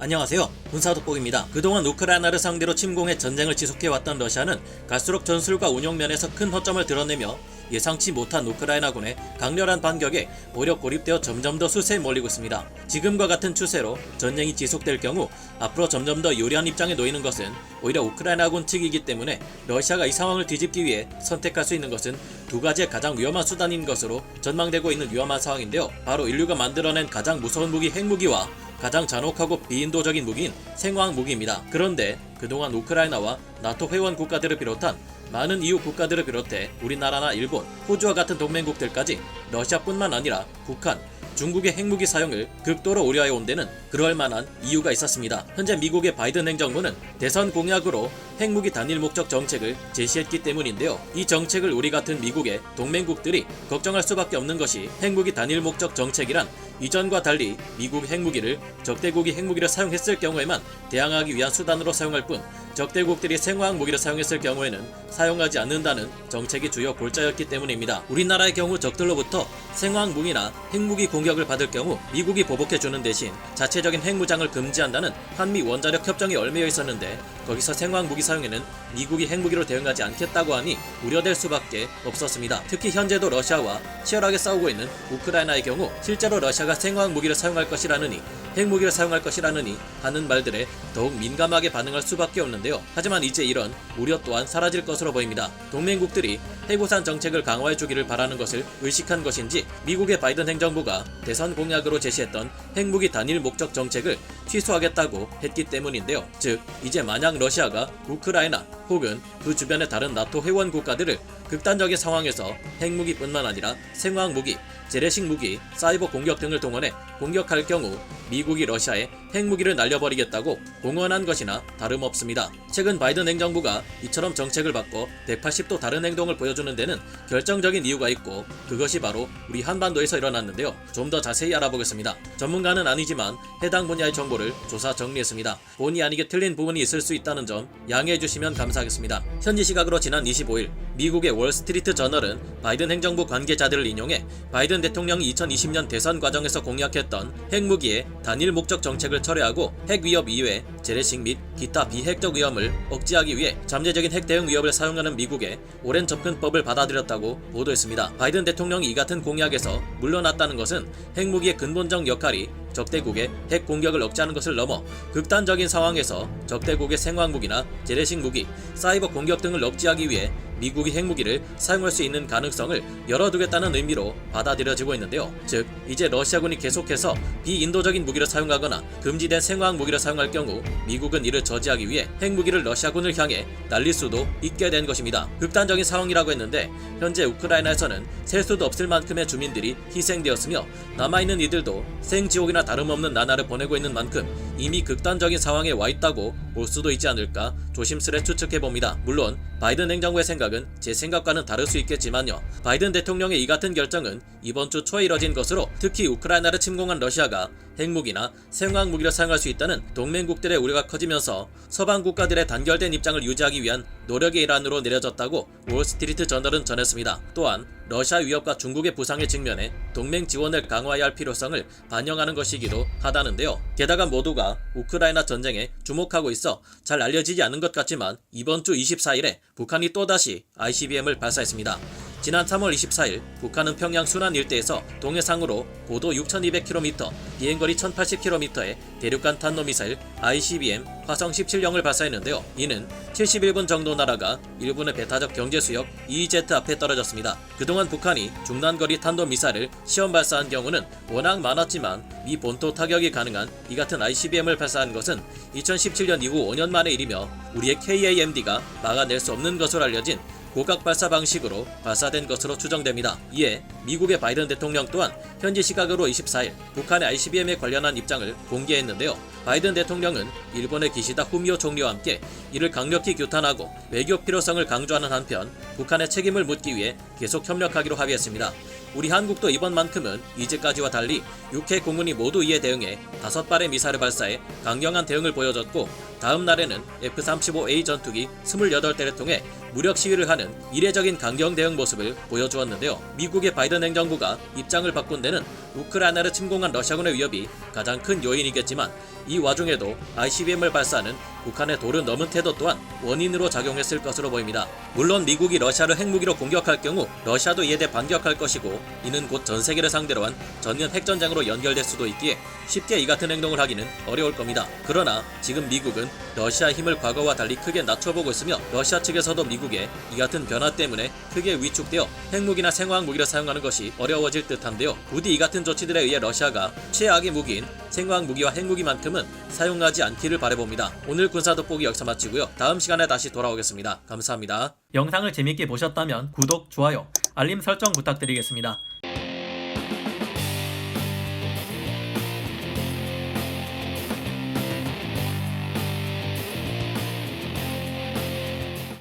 안녕하세요. 군사돋보기입니다. 그동안 우크라이나를 상대로 침공해 전쟁을 지속해왔던 러시아는 갈수록 전술과 운용 면에서 큰 허점을 드러내며 예상치 못한 우크라이나군의 강렬한 반격에 오히려 고립되어 점점 더 수세에 몰리고 있습니다. 지금과 같은 추세로 전쟁이 지속될 경우 앞으로 점점 더 유리한 입장에 놓이는 것은 오히려 우크라이나군 측이기 때문에 러시아가 이 상황을 뒤집기 위해 선택할 수 있는 것은 두 가지의 가장 위험한 수단인 것으로 전망되고 있는 위험한 상황인데요. 바로 인류가 만들어낸 가장 무서운 무기 핵무기와 가장 잔혹하고 비인도적인 무기인 생화학 무기입니다. 그런데 그동안 우크라이나와 나토 회원 국가들을 비롯한 많은 EU 국가들을 비롯해 우리나라나 일본, 호주와 같은 동맹국들까지 러시아뿐만 아니라 북한, 중국의 핵무기 사용을 극도로 우려해온 데는 그럴 만한 이유가 있었습니다. 현재 미국의 바이든 행정부는 대선 공약으로 핵무기 단일 목적 정책을 제시했기 때문인데요. 이 정책을 우리 같은 미국의 동맹국들이 걱정할 수밖에 없는 것이 핵무기 단일 목적 정책이란 이전과 달리 미국 핵무기를 적대국이 핵무기를 사용했을 경우에만 대항하기 위한 수단으로 사용할 뿐 적대국들이 생화학 무기를 사용했을 경우에는 사용하지 않는다는 정책이 주요 골자였기 때문입니다. 우리나라의 경우 적들로부터 생화학 무기나 핵무기 공격을 받을 경우 미국이 보복해주는 대신 자체적인 핵무장을 금지한다는 한미 원자력 협정이 얽매여 있었는데 거기서 생화학 무기 사용에는 미국이 핵무기로 대응하지 않겠다고 하니 우려될 수밖에 없었습니다. 특히 현재도 러시아와 치열하게 싸우고 있는 우크라이나의 경우 실제로 러시아가 생화학 무기를 사용할 것이라느니 핵무기를 사용할 것이라느니 하는 말들에 더욱 민감하게 반응할 수밖에 없는데요. 하지만 이제 이런 우려 또한 사라질 것으로 보입니다. 동맹국들이 핵우산 정책을 강화해주기를 바라는 것을 의식한 것인지 미국의 바이든 행정부가 대선 공약으로 제시했던 핵무기 단일 목적 정책을 취소하겠다고 했기 때문인데요. 즉 이제 만약 러시아가 우크라이나 혹은 그 주변의 다른 나토 회원 국가들을 극단적인 상황에서 핵무기뿐만 아니라 생화학 무기, 재래식 무기, 사이버 공격 등을 동원해 공격할 경우 미국이 러시아에 핵무기를 날려버리겠다고 공언한 것이나 다름없습니다. 최근 바이든 행정부가 이처럼 정책을 바꿔 180도 다른 행동을 보여주는 데는 결정적인 이유가 있고 그것이 바로 우리 한반도에서 일어났는데요. 좀 더 자세히 알아보겠습니다. 전문가는 아니지만 해당 분야의 정보를 조사 정리했습니다. 본의 아니게 틀린 부분이 있을 수 있다는 점 양해해 주시면 감사하겠습니다. 현지 시각으로 지난 25일 미국의 월스트리트 저널은 바이든 행정부 관계자들을 인용해 바이든 대통령이 2020년 대선 과정에서 공약했던 핵무기의 단일 목적 정책을 철회하고 핵 위협 이외 재래식 및 기타 비핵적 위험을 억제하기 위해 잠재적인 핵 대응 위협을 사용하는 미국의 오랜 접근법을 받아들였다고 보도했습니다. 바이든 대통령이 이 같은 공약에서 물러났다는 것은 핵무기의 근본적 역할이 적대국의 핵 공격을 억제하는 것을 넘어 극단적인 상황에서 적대국의 생화학 무기나 재래식 무기, 사이버 공격 등을 억제하기 위해 미국이 핵무기를 사용할 수 있는 가능성을 열어두겠다는 의미로 받아들여지고 있는데요. 즉 이제 러시아군이 계속해서 비인도적인 무기를 사용하거나 금지된 생화학 무기를 사용할 경우 미국은 이를 저지하기 위해 핵무기를 러시아군을 향해 날릴 수도 있게 된 것입니다. 극단적인 상황이라고 했는데 현재 우크라이나에서는 셀 수도 없을 만큼의 주민들이 희생되었으며 남아있는 이들도 생지옥이나 다름없는 나날을 보내고 있는 만큼 이미 극단적인 상황에 와 있다고 볼 수도 있지 않을까 조심스레 추측해봅니다. 물론 바이든 행정부의 생각은 제 생각과는 다를 수 있겠지만요. 바이든 대통령의 이 같은 결정은 이번 주 초에 이뤄진 것으로 특히 우크라이나를 침공한 러시아가 핵무기나 생화학 무기를 사용할 수 있다는 동맹국들의 우려가 커지면서 서방 국가들의 단결된 입장을 유지하기 위한 노력의 일환으로 내려졌다고 월스트리트 저널은 전했습니다. 또한 러시아 위협과 중국의 부상에 직면해 동맹 지원을 강화해야 할 필요성을 반영하는 것이기도 하다는데요. 게다가 모두가 우크라이나 전쟁에 주목하고 있어 잘 알려지지 않은 것 같지만 이번 주 24일에 북한이 또다시 ICBM을 발사했습니다. 지난 3월 24일 북한은 평양 순안 일대에서 동해상으로 고도 6,200km, 비행거리 1,080km의 대륙간 탄도미사일 ICBM 화성 17형을 발사했는데요. 이는 71분 정도 날아가 일본의 배타적 경제수역 EEZ 앞에 떨어졌습니다. 그동안 북한이 중단거리 탄도미사일을 시험 발사한 경우는 워낙 많았지만 미 본토 타격이 가능한 이 같은 ICBM을 발사한 것은 2017년 이후 5년 만의 일이며 우리의 KAMD가 막아낼 수 없는 것으로 알려진 고각 발사 방식으로 발사된 것으로 추정됩니다. 이에 미국의 바이든 대통령 또한 현지 시각으로 24일 북한의 ICBM에 관련한 입장을 공개했는데요. 바이든 대통령은 일본의 기시다 후미오 총리와 함께 이를 강력히 규탄하고 외교 필요성을 강조하는 한편 북한의 책임을 묻기 위해 계속 협력하기로 합의했습니다. 우리 한국도 이번만큼은 이제까지와 달리 6회 공군이 모두 이에 대응해 5발의 미사일을 발사해 강경한 대응을 보여줬고 다음 날에는 F-35A 전투기 28대를 통해 무력 시위를 하는 이례적인 강경 대응 모습을 보여주었는데요. 미국의 바이든 행정부가 입장을 바꾼 데는 우크라이나를 침공한 러시아군의 위협이 가장 큰 요인이겠지만 이 와중에도 ICBM을 발사하는 북한의 도를 넘은 태도 또한 원인으로 작용했을 것으로 보입니다. 물론 미국이 러시아를 핵무기로 공격할 경우 러시아도 이에 대해 반격할 것이고 이는 곧 전 세계를 상대로 한 전면 핵전쟁으로 연결될 수도 있기에 쉽게 이 같은 행동을 하기는 어려울 겁니다. 그러나 지금 미국은 러시아의 힘을 과거와 달리 크게 낮춰보고 있으며 러시아 측에서도 미국의 이 같은 변화 때문에 크게 위축되어 핵무기나 생화학 무기를 사용하는 것이 어려워질 듯한데요. 부디 이 같은 조치들에 의해 러시아가 최악의 무기인 생화학 무기와 핵무기만큼은 사용하지 않기를 바라봅니다. 오늘 군사 돋보기 여기서 마치고요. 다음 시간에 다시 돌아오겠습니다. 감사합니다. 영상을 재밌게 보셨다면 구독, 좋아요, 알림 설정 부탁드리겠습니다.